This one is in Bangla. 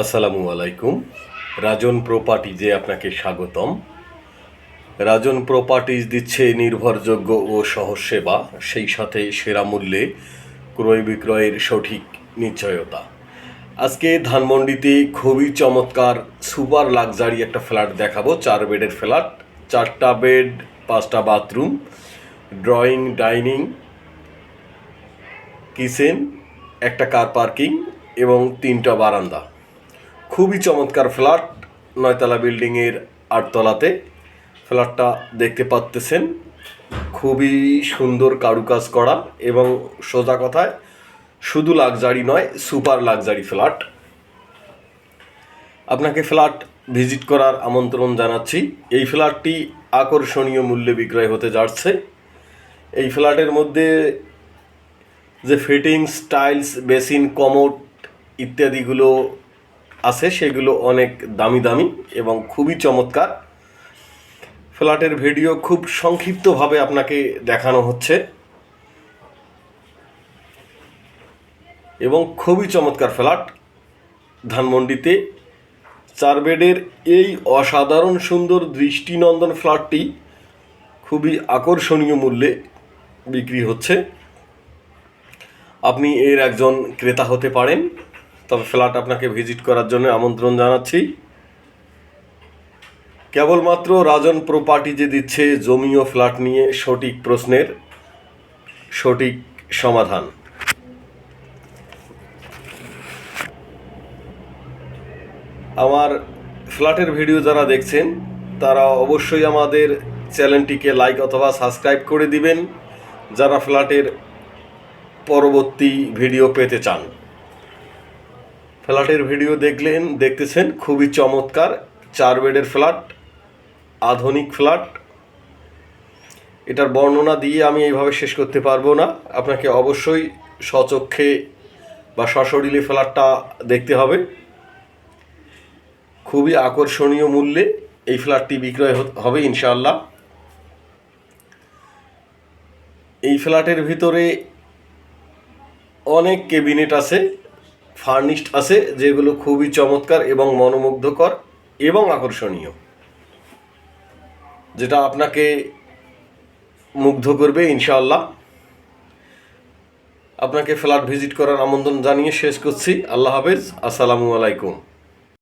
আসসালামু আলাইকুম। রাজন প্রপার্টিজে আপনাকে স্বাগতম। রাজন প্রপার্টিজ দিচ্ছে নির্ভরযোগ্য ও সহজ সেবা, সেই সাথে সেরা মূল্যে ক্রয় বিক্রয়ের সঠিক নিশ্চয়তা। আজকে ধানমন্ডিতে খুবই চমৎকার সুপার লাক্সারি একটা ফ্ল্যাট দেখাবো। 4 বেডের ফ্ল্যাট, 4টা বেড, 5টা বাথরুম, ড্রয়িং, ডাইনিং, কিচেন, একটা কার পার্কিং এবং 3টা বারান্দা। খুবই চমৎকার ফ্ল্যাট, 9তলা বিল্ডিংয়ের 8তলাতে ফ্ল্যাটটা দেখতে পাচ্তেছেন। খুবই সুন্দর কারুকাজ করা এবং সোজা কথায় শুধু লাক্সারি নয়, সুপার লাক্সারি ফ্ল্যাট। আপনাকে ফ্ল্যাট ভিজিট করার আমন্ত্রণ জানাচ্ছি। এই ফ্ল্যাটটি আকর্ষণীয় মূল্যে বিক্রয় হতে যাচ্ছে। এই ফ্ল্যাটের মধ্যে যে ফিটিংস, টাইলস, বেসিন, কমোড ইত্যাদিগুলো আছে সেগুলো অনেক দামি দামি এবং খুবই চমৎকার। ফ্ল্যাটের ভিডিও খুব সংক্ষিপ্তভাবে আপনাকে দেখানো হচ্ছে এবং খুবই চমৎকার ফ্ল্যাট। ধানমন্ডিতে 4 বেডের এই অসাধারণ সুন্দর দৃষ্টিনন্দন ফ্ল্যাটটি খুবই আকর্ষণীয় মূল্যে বিক্রি হচ্ছে। আপনি এর একজন ক্রেতা হতে পারেন। তবে ফ্ল্যাট আপনাকে ভিজিট করার জন্য আমন্ত্রণ জানাচ্ছি। কেবলমাত্র রাজন প্রপার্টিজে দিচ্ছে জমি ও ফ্ল্যাট নিয়ে সঠিক প্রশ্নের সঠিক সমাধান। আমার ফ্ল্যাটের ভিডিও যারা দেখছেন তারা অবশ্যই আমাদের চ্যানেলটিকে লাইক অথবা সাবস্ক্রাইব করে দিবেন, যারা ফ্ল্যাটের পরবর্তী ভিডিও পেতে চান। ফ্ল্যাটের ভিডিও দেখতেছেন খুবই চমৎকার 4 বেডের ফ্ল্যাট, আধুনিক ফ্ল্যাট। এটার বর্ণনা দিয়ে আমি এইভাবে শেষ করতে পারবো না। আপনাকে অবশ্যই স্বচক্ষে বা সশরীরে ফ্ল্যাটটা দেখতে হবে। খুবই আকর্ষণীয় মূল্যে এই ফ্ল্যাটটি বিক্রয় হবে ইনশাআল্লাহ। এই ফ্ল্যাটের ভিতরে অনেক ক্যাবিনেট আছে, ফার্নিশড আছে, যেগুলো খুবই চমৎকার এবং মনোমুগ্ধকর এবং আকর্ষণীয়, যেটা আপনাকে মুগ্ধ করবে ইনশাআল্লাহ। আপনাকে ফ্ল্যাট ভিজিট করার আমন্ত্রণ জানিয়ে শেষ করছি। আল্লাহ হাফেজ, আসসালামু আলাইকুম।